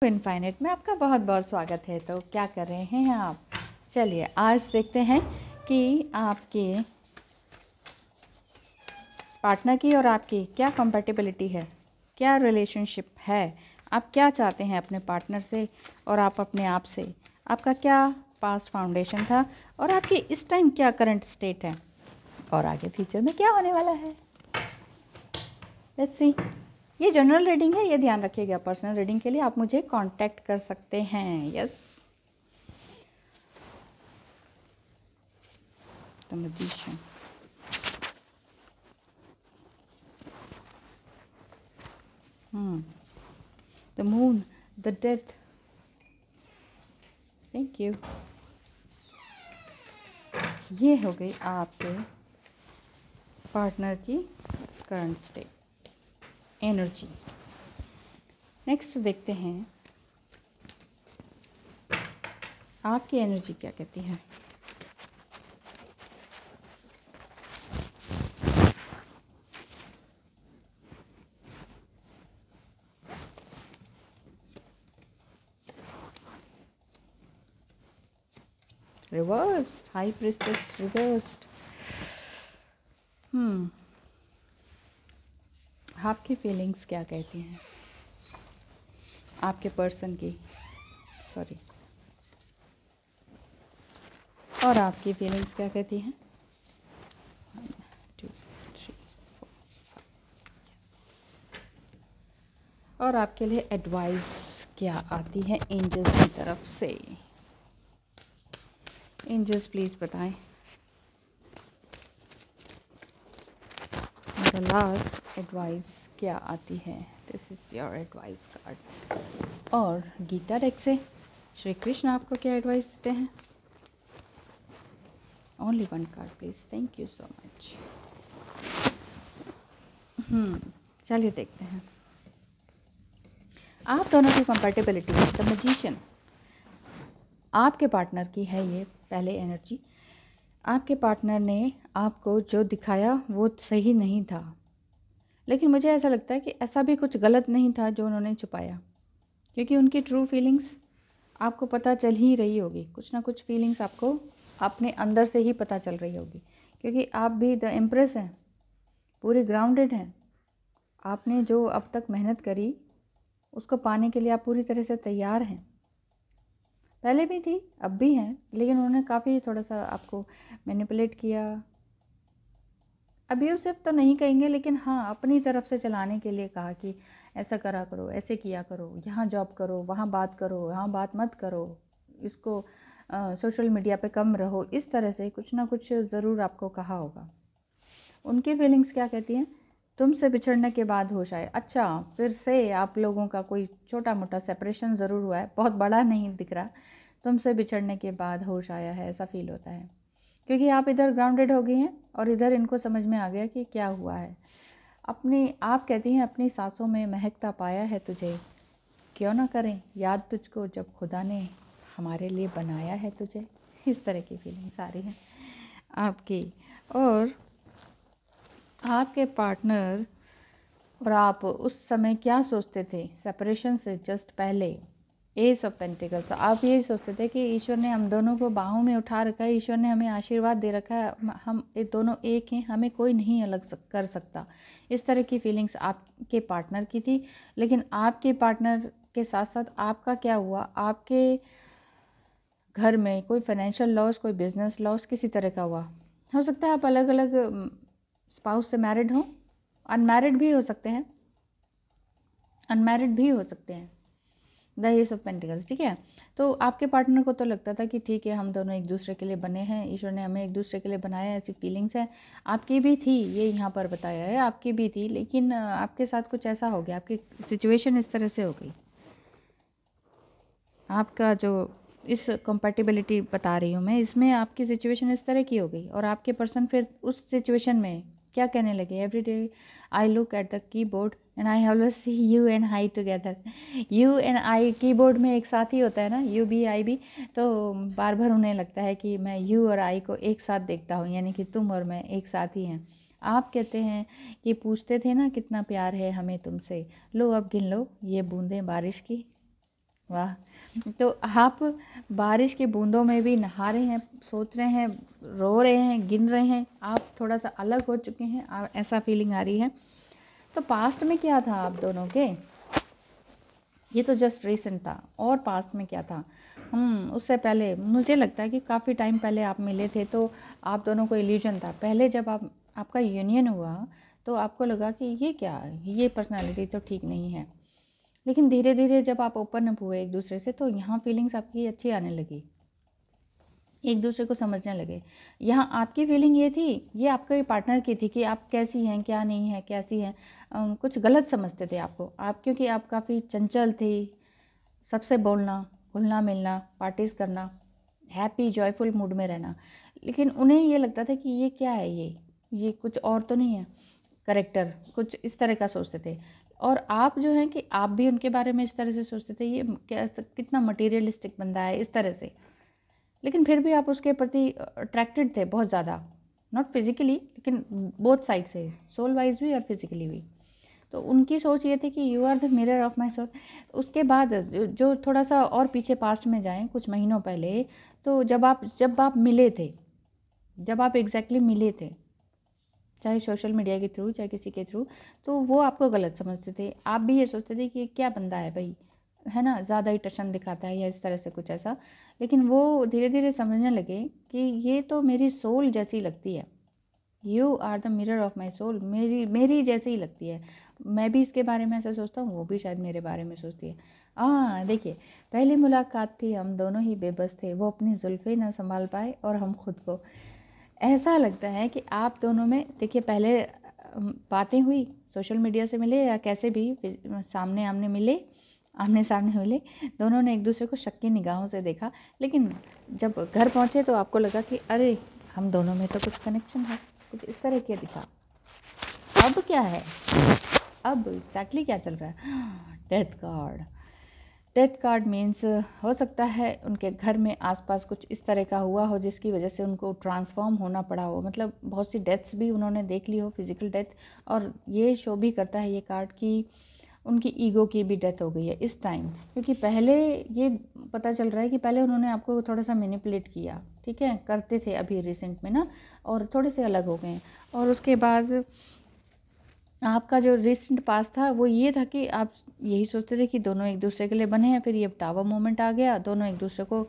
Infinite में आपका बहुत बहुत स्वागत है। तो क्या कर रहे हैं आप? चलिए आज देखते हैं कि आपके पार्टनर की और आपकी क्या कंपैटिबिलिटी है, क्या रिलेशनशिप है, आप क्या चाहते हैं अपने पार्टनर से और आप अपने आप से, आपका क्या पास्ट फाउंडेशन था और आपकी इस टाइम क्या करंट स्टेट है और आगे फ्यूचर में क्या होने वाला है। Let's see. ये जनरल रीडिंग है, ये ध्यान रखिएगा। पर्सनल रीडिंग के लिए आप मुझे कांटेक्ट कर सकते हैं। Yes. The magician, the moon, the death. Thank you. ये हो गई आपके पार्टनर की करंट स्टेट एनर्जी। नेक्स्ट देखते हैं आपकी एनर्जी क्या कहती है। Reversed, high priestess reversed. आपकी फीलिंग्स क्या कहती हैं आपके पर्सन की, सॉरी, और आपकी फीलिंग्स क्या कहती हैं। 1 2 3 4 5। और आपके लिए एडवाइस क्या आती है एंजल्स की तरफ से। एंजल्स प्लीज बताएं। द लास्ट एडवाइस क्या आती है। This is your advice card. और गीता डेक से श्री कृष्ण आपको क्या एडवाइस देते हैं। Only 1 card please. Thank you so much. चलिए देखते हैं आप दोनों की कंपैटिबिलिटी। द मैजिशियन आपके पार्टनर की है ये पहले एनर्जी। आपके पार्टनर ने आपको जो दिखाया वो सही नहीं था, लेकिन मुझे ऐसा लगता है कि ऐसा भी कुछ गलत नहीं था जो उन्होंने छुपाया, क्योंकि उनकी ट्रू फीलिंग्स आपको पता चल ही रही होगी। कुछ ना कुछ फीलिंग्स आपको अपने अंदर से ही पता चल रही होगी, क्योंकि आप भी द एम्प्रेस हैं, पूरी ग्राउंडेड हैं। आपने जो अब तक मेहनत करी उसको पाने के लिए आप पूरी तरह से तैयार हैं। पहले भी थी, अब भी हैं, लेकिन उन्होंने काफ़ी थोड़ा सा आपको मैनिपुलेट किया। अब्यूसिव तो नहीं कहेंगे, लेकिन हाँ अपनी तरफ से चलाने के लिए कहा कि ऐसा करा करो, ऐसे किया करो, यहाँ जॉब करो, वहाँ बात करो, यहाँ बात मत करो, इसको सोशल मीडिया पे कम रहो। इस तरह से कुछ ना कुछ ज़रूर आपको कहा होगा। उनकी फीलिंग्स क्या कहती हैं। तुमसे बिछड़ने के बाद होश आए। अच्छा, फिर से आप लोगों का कोई छोटा मोटा सेपरेशन ज़रूर हुआ है, बहुत बड़ा नहीं दिख रहा। तुमसे बिछड़ने के बाद होश आया है, ऐसा फील होता है, क्योंकि आप इधर ग्राउंडेड हो गई हैं और इधर इनको समझ में आ गया कि क्या हुआ है। आप कहती हैं अपनी सांसों में महकता पाया है तुझे, क्यों ना करें याद तुझको जब खुदा ने हमारे लिए बनाया है तुझे। इस तरह की फीलिंग्स आ रही हैं आपकी। और आपके पार्टनर और आप उस समय क्या सोचते थे सेपरेशन से जस्ट पहले। S of pentacles. आप यही सोचते थे कि ईश्वर ने हम दोनों को बाहों में उठा रखा है, ईश्वर ने हमें आशीर्वाद दे रखा है, हम ये दोनों एक हैं, हमें कोई नहीं अलग कर सकता। इस तरह की फीलिंग्स आपके पार्टनर की थी। लेकिन आपके पार्टनर के साथ साथ आपका क्या हुआ, आपके घर में कोई फाइनेंशियल लॉस, कोई बिजनेस लॉस किसी तरह का हुआ। हो सकता है आप अलग अलग स्पाउस से मैरिड हों, अनमैरिड भी हो सकते हैं, अनमैरिड भी हो सकते हैं। द एस ऑफ पेंटिकल्स, ठीक है। तो आपके पार्टनर को तो लगता था कि ठीक है हम दोनों एक दूसरे के लिए बने हैं, ईश्वर ने हमें एक दूसरे के लिए बनाया है, ऐसी फीलिंग्स है। आपकी भी थी, ये यहाँ पर बताया है, आपकी भी थी, लेकिन आपके साथ कुछ ऐसा हो गया, आपकी सिचुएशन इस तरह से हो गई। आपका जो इस कंपैटिबिलिटी बता रही हूँ मैं, इसमें आपकी सिचुएशन इस तरह की हो गई और आपके पर्सन फिर उस सिचुएशन में क्या कहने लगे। Every day I look at the keyboard and I always see you and I together. You and I keyboard में एक साथ ही होता है ना, यू भी आई भी। तो बार बार उन्हें लगता है कि मैं यू और आई को एक साथ देखता हूँ, यानी कि तुम और मैं एक साथ ही हैं। आप कहते हैं कि पूछते थे ना कितना प्यार है हमें तुमसे, लो अब गिन लो ये बूंदें बारिश की। वाह! तो आप बारिश की बूंदों में भी नहा रहे हैं, सोच रहे हैं, रो रहे हैं, गिन रहे हैं, आप थोड़ा-सा अलग हो चुके हैं, ऐसा फीलिंग आ रही है। तो पास्ट में क्या था आप दोनों के? ये तो जस्ट रिसेंट था, और पास्ट में क्या था? उससे पहले मुझे लगता है कि काफ़ी टाइम पहले आप मिले थे, तो आप दोनों को इल्यूजन था। पहले जब आपका यूनियन हुआ तो आपको लगा कि ये क्या है, ये पर्सनैलिटी तो ठीक नहीं है। लेकिन धीरे धीरे जब आप ओपन अप हुए एक दूसरे से, तो यहाँ फीलिंग्स आपकी अच्छी आने लगी, एक दूसरे को समझने लगे। यहाँ आपकी फीलिंग ये थी, ये आपके पार्टनर की थी कि आप कैसी हैं, क्या नहीं है, कैसी हैं। कुछ गलत समझते थे आपको, आप क्योंकि आप काफ़ी चंचल थे, सबसे बोलना, घुलना मिलना, पार्टीज़ करना, हैप्पी जॉयफुल मूड में रहना। लेकिन उन्हें ये लगता था कि ये क्या है, ये कुछ और तो नहीं है, करेक्टर कुछ इस तरह का सोचते थे। और आप जो हैं कि आप भी उनके बारे में इस तरह से सोचते थे, ये क्या कितना मटीरियलिस्टिक बंदा है, इस तरह से। लेकिन फिर भी आप उसके प्रति अट्रैक्टेड थे बहुत ज़्यादा, नॉट फिजिकली लेकिन बोथ साइड से, सोल वाइज भी और फिजिकली भी। तो उनकी सोच ये थी कि you are the mirror of my soul. उसके बाद जो थोड़ा सा और पीछे पास्ट में जाएं, कुछ महीनों पहले, तो जब आप मिले थे, जब आप एग्जैक्टली मिले थे, चाहे सोशल मीडिया के थ्रू चाहे किसी के थ्रू, तो वो आपको गलत समझते थे। आप भी ये सोचते थे कि ये क्या बंदा है भाई, है ना, ज़्यादा ही टशन दिखाता है या इस तरह से कुछ ऐसा। लेकिन वो धीरे धीरे समझने लगे कि ये तो मेरी सोल जैसी लगती है, you are the mirror of my soul, मेरी जैसी ही लगती है। मैं भी इसके बारे में ऐसा सोचता हूँ, वो भी शायद मेरे बारे में सोचती है। देखिए, पहली मुलाकात थी, हम दोनों ही बेबस थे, वो अपनी जुल्फ़ें ना संभाल पाए और हम खुद को। ऐसा लगता है कि आप दोनों में, देखिए, पहले बातें हुई, सोशल मीडिया से मिले या कैसे भी, सामने आमने मिले, आमने सामने मिले, दोनों ने एक दूसरे को शक की निगाहों से देखा। लेकिन जब घर पहुँचे तो आपको लगा कि अरे, हम दोनों में तो कुछ कनेक्शन है, कुछ इस तरह के दिखा। अब क्या है, अब एग्जैक्टली क्या चल रहा है? Death card. Death card means हो सकता है उनके घर में आसपास कुछ इस तरह का हुआ हो जिसकी वजह से उनको ट्रांसफॉर्म होना पड़ा हो, मतलब बहुत सी डेथ्स भी उन्होंने देख ली हो, फिजिकल डेथ। और ये शो भी करता है ये कार्ड कि उनकी ईगो की भी डेथ हो गई है इस टाइम। क्योंकि पहले ये पता चल रहा है कि पहले उन्होंने आपको थोड़ा सा मैनिपुलेट किया, ठीक है, करते थे अभी रिसेंट में ना, और थोड़े से अलग हो गए हैं। और उसके बाद आपका जो रिसेंट पास था वो ये था कि आप यही सोचते थे कि दोनों एक दूसरे के लिए बने हैं, फिर ये टावर मोमेंट आ गया, दोनों एक दूसरे को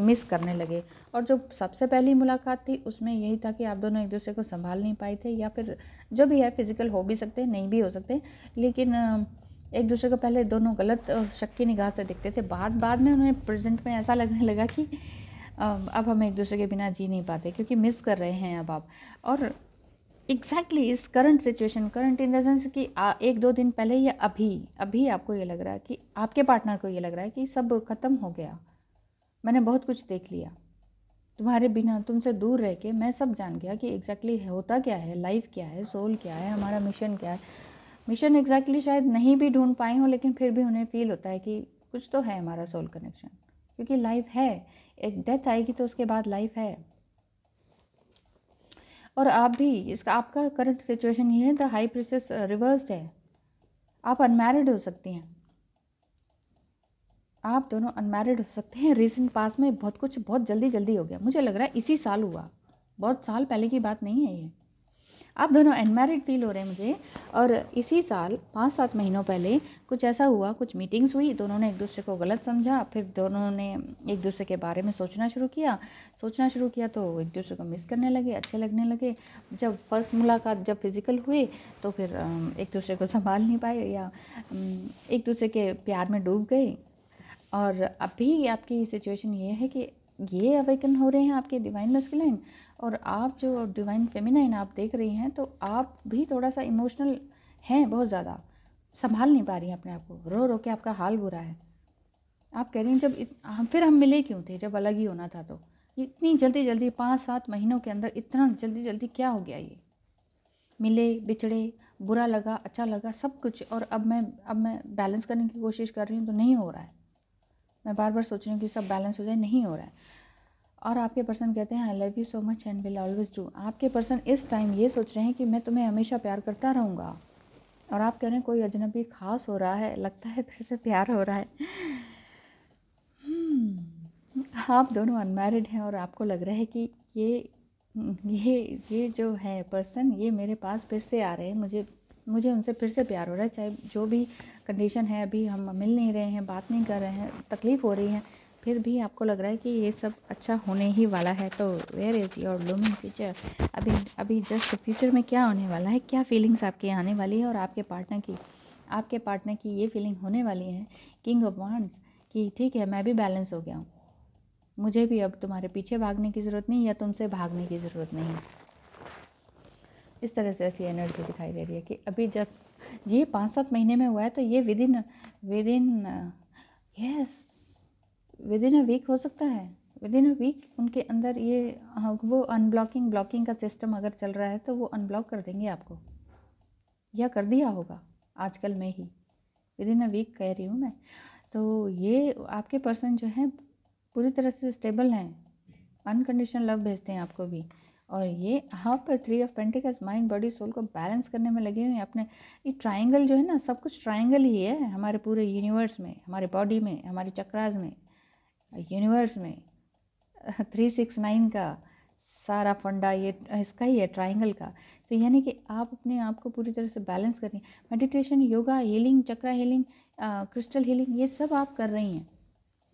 मिस करने लगे। और जो सबसे पहली मुलाकात थी उसमें यही था कि आप दोनों एक दूसरे को संभाल नहीं पाए थे, या फिर जो भी है, फिजिकल हो भी सकते हैं, नहीं भी हो सकते, लेकिन एक दूसरे को पहले दोनों गलत और शक की निगाह से देखते थे। बाद में उन्हें प्रेजेंट में ऐसा लगने लगा कि अब हम एक दूसरे के बिना जी नहीं पाते, क्योंकि मिस कर रहे हैं अब आप। और एग्जैक्टली इस current situation, current in the sense कि एक दो दिन पहले या अभी अभी आपको ये लग रहा है कि आपके पार्टनर को ये लग रहा है कि सब खत्म हो गया, मैंने बहुत कुछ देख लिया, तुम्हारे बिना, तुमसे दूर रह के मैं सब जान गया कि एग्जैक्टली होता क्या है, लाइफ क्या है, सोल क्या है, हमारा मिशन क्या है। मिशन एग्जैक्टली शायद नहीं भी ढूंढ पाए हो, लेकिन फिर भी उन्हें फील होता है कि कुछ तो है हमारा सोल कनेक्शन, क्योंकि लाइफ है, एक डेथ आएगी तो उसके बाद लाइफ है। और आप भी, इसका आपका करंट सिचुएशन ये है, द हाई प्रिंसेस रिवर्स्ड है, आप अनमैरिड हो सकती हैं, आप दोनों अनमैरिड हो सकते हैं। रिसेंट पास में बहुत कुछ बहुत जल्दी जल्दी हो गया, मुझे लग रहा है इसी साल हुआ, बहुत साल पहले की बात नहीं है ये। आप दोनों अनमैरिड फील हो रहे हैं मुझे, और इसी साल 5-7 महीनों पहले कुछ ऐसा हुआ, कुछ मीटिंग्स हुई, दोनों ने एक दूसरे को गलत समझा, फिर दोनों ने एक दूसरे के बारे में सोचना शुरू किया तो एक दूसरे को मिस करने लगे, अच्छे लगने लगे। जब फर्स्ट मुलाकात जब फिज़िकल हुए तो फिर एक दूसरे को संभाल नहीं पाए, या एक दूसरे के प्यार में डूब गए। और अभी आपकी सिचुएशन ये है कि ये अवेकन हो रहे हैं आपके डिवाइन मैस्कुलाइन, और आप जो डिवाइन फेमिनाइन आप देख रही हैं, तो आप भी थोड़ा सा इमोशनल हैं, बहुत ज़्यादा संभाल नहीं पा रही हैं अपने आप को, रो रो के आपका हाल बुरा है। आप कह रही हैं फिर हम मिले क्यों थे जब अलग ही होना था, तो इतनी जल्दी जल्दी 5-7 महीनों के अंदर इतना जल्दी जल्दी क्या हो गया, ये मिले, बिछड़े, बुरा लगा, अच्छा लगा, सब कुछ। और अब मैं बैलेंस करने की कोशिश कर रही हूँ तो नहीं हो रहा है, मैं बार बार सोच रही हूँ कि सब बैलेंस हो जाए, नहीं हो रहा है। और आपके पर्सन कहते हैं I love you so much and will always do. आपके पर्सन इस टाइम ये सोच रहे हैं कि मैं तुम्हें हमेशा प्यार करता रहूँगा, और आप कह रहे हैं कोई अजनबी खास हो रहा है, लगता है फिर से प्यार हो रहा है। आप दोनों अनमैरिड हैं और आपको लग रहा है कि ये जो है पर्सन, ये मेरे पास फिर से आ रहे हैं, मुझे उनसे फिर से प्यार हो रहा है, चाहे जो भी कंडीशन है, अभी हम मिल नहीं रहे हैं, बात नहीं कर रहे हैं, तकलीफ़ हो रही है, फिर भी आपको लग रहा है कि ये सब अच्छा होने ही वाला है। तो where is your blooming future? अभी जस्ट फ्यूचर में क्या होने वाला है, क्या फीलिंग्स आपकी आने वाली है और आपके पार्टनर की ये फीलिंग होने वाली है, किंग ऑफ वांड्स, कि ठीक है मैं भी बैलेंस हो गया हूँ, मुझे भी अब तुम्हारे पीछे भागने की ज़रूरत नहीं या तुमसे भागने की ज़रूरत नहीं। इस तरह से ऐसी एनर्जी दिखाई दे रही है कि अभी जब ये 5-7 महीने में हुआ है तो ये विदिन अ वीक हो सकता है। विदिन अ वीक उनके अंदर ये वो ब्लॉकिंग का सिस्टम अगर चल रहा है तो वो अनब्लॉक कर देंगे आपको, या कर दिया होगा आजकल में ही, विदिन अ वीक कह रही हूँ मैं। तो ये आपके पर्सन जो हैं पूरी तरह से स्टेबल हैं, अनकंडीशनल लव भेजते हैं आपको भी। और ये आप 3 of pentacles mind body soul को बैलेंस करने में लगे हुए हैं अपने। ये ट्रायंगल जो है ना, सब कुछ ट्रायंगल ही है हमारे पूरे यूनिवर्स में, हमारे बॉडी में, हमारे चक्रास में, यूनिवर्स में 369 का सारा फंडा ये इसका ही है, ट्रायंगल का। तो यानी कि आप अपने आप को पूरी तरह से बैलेंस करें। मेडिटेशन, योगा, हीलिंग, चक्रा हीलिंग, क्रिस्टल हीलिंग, ये सब आप कर रही हैं,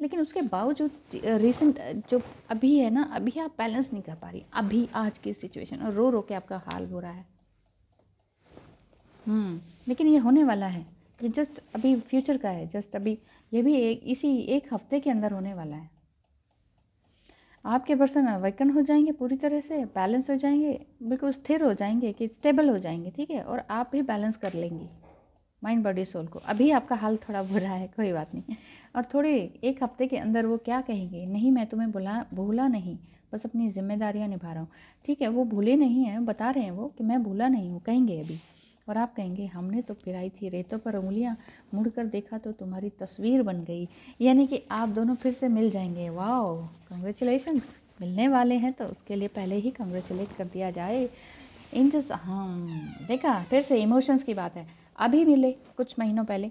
लेकिन उसके बावजूद रिसेंट जो अभी है ना, अभी आप बैलेंस नहीं कर पा रही, अभी आज की सिचुएशन, और रो रो के आपका हाल हो रहा है। लेकिन ये होने वाला है, ये जस्ट अभी फ्यूचर का है, जस्ट अभी ये भी इसी एक हफ्ते के अंदर होने वाला है। आपके पर्सन अवेकन हो जाएंगे, पूरी तरह से बैलेंस हो जाएंगे, बिल्कुल स्थिर हो जाएंगे, कि स्टेबल हो जाएंगे, ठीक है, और आप भी बैलेंस कर लेंगी माइंड बॉडी सोल को। अभी आपका हाल थोड़ा बुरा है, कोई बात नहीं, और थोड़े एक हफ्ते के अंदर वो क्या कहेंगे, नहीं मैं तुम्हें भूला नहीं, बस अपनी जिम्मेदारियां निभा रहा हूँ, ठीक है। वो भूले नहीं हैं, बता रहे हैं वो कि मैं भूला नहीं हूँ, कहेंगे अभी। और आप कहेंगे हमने तो फिराई थी रेतों पर उंगलियां, मुड़कर देखा तो तुम्हारी तस्वीर बन गई। यानी कि आप दोनों फिर से मिल जाएंगे। वाओ, कंग्रेचुलेशंस, मिलने वाले हैं तो उसके लिए पहले ही कंग्रेचुलेट कर दिया जाए। देखा, फिर से इमोशंस की बात है। अभी मिले कुछ महीनों पहले,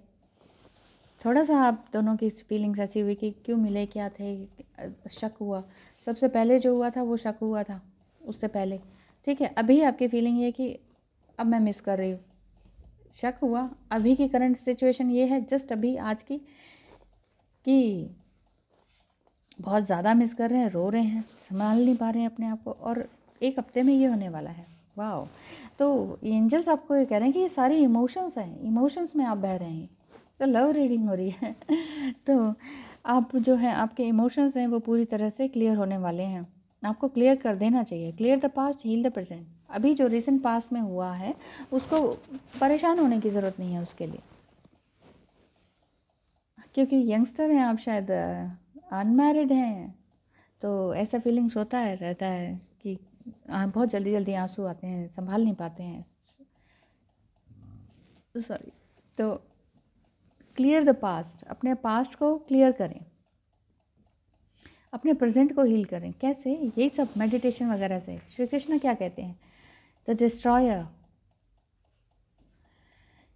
थोड़ा सा आप दोनों की फीलिंग्स ऐसी हुई कि क्यों मिले, क्या थे, शक हुआ। सबसे पहले जो हुआ था वो शक हुआ था, उससे पहले, ठीक है। अभी आपकी फीलिंग ये कि अब मैं मिस कर रही हूँ, शक हुआ। अभी की करंट सिचुएशन ये है, जस्ट अभी आज की, कि बहुत ज़्यादा मिस कर रहे हैं, रो रहे हैं, संभाल नहीं पा रहे हैं अपने आप को, और एक हफ्ते में ये होने वाला है। वाह, तो एंजल्स आपको ये कह रहे हैं कि ये सारे इमोशंस हैं, इमोशंस में आप बह रहे हैं, तो लव रीडिंग हो रही है। तो आप जो है, आपके इमोशंस हैं वो पूरी तरह से क्लियर होने वाले हैं, आपको क्लियर कर देना चाहिए। Clear the past, heal the present. अभी जो रिसेंट पास्ट में हुआ है उसको परेशान होने की ज़रूरत नहीं है उसके लिए, क्योंकि यंगस्टर हैं आप, शायद अनमैरिड हैं, तो ऐसा फीलिंग्स होता है, रहता है कि बहुत जल्दी जल्दी आंसू आते हैं, संभाल नहीं पाते हैं, सॉरी। तो क्लियर द पास्ट, अपने पास्ट को क्लियर करें, अपने प्रेजेंट को हील करें। कैसे? यही सब मेडिटेशन वगैरह से। श्री कृष्ण क्या कहते हैं, द डिस्ट्रॉयर।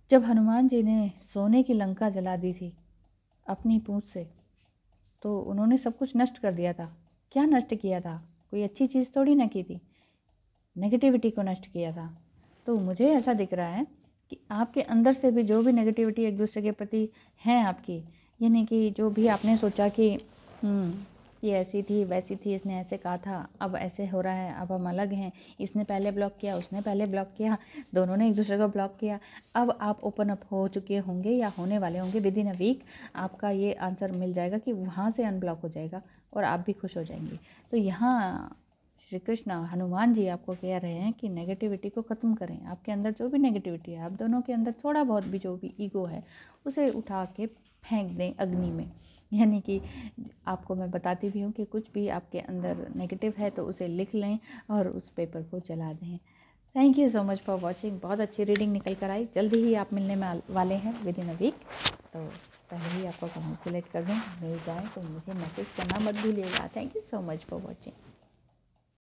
जब हनुमान जी ने सोने की लंका जला दी थी अपनी पूंछ से, तो उन्होंने सब कुछ नष्ट कर दिया था। क्या नष्ट किया था? कोई अच्छी चीज़ थोड़ी ना की थी, नेगेटिविटी को नष्ट किया था। तो मुझे ऐसा दिख रहा है कि आपके अंदर से भी जो भी नेगेटिविटी एक दूसरे के प्रति है आपकी, यानी कि जो भी आपने सोचा कि ये ऐसी थी वैसी थी, इसने ऐसे कहा था, अब ऐसे हो रहा है, अब हम अलग हैं, इसने पहले ब्लॉक किया, उसने पहले ब्लॉक किया, दोनों ने एक दूसरे को ब्लॉक किया, अब आप ओपन अप हो चुके होंगे या होने वाले होंगे। विद इन अ वीक आपका ये आंसर मिल जाएगा कि वहाँ से अनब्लॉक हो जाएगा और आप भी खुश हो जाएंगे। तो यहाँ श्री कृष्ण, हनुमान जी आपको कह रहे हैं कि नेगेटिविटी को ख़त्म करें। आपके अंदर जो भी नेगेटिविटी है, आप दोनों के अंदर थोड़ा बहुत भी जो भी ईगो है, उसे उठा के फेंक दें अग्नि में। यानी कि आपको मैं बताती भी हूँ कि कुछ भी आपके अंदर नेगेटिव है तो उसे लिख लें और उस पेपर को जला दें। Thank you so much for watching. बहुत अच्छी रीडिंग निकल कर आई। जल्दी ही आप मिलने में वाले हैं, विद इन अ वीक। तो पहले ही आपको कंग्रेचुलेट कर दूँ, मिल जाए तो मुझे मैसेज करना मत भूलिएगा। Thank you so much for watching.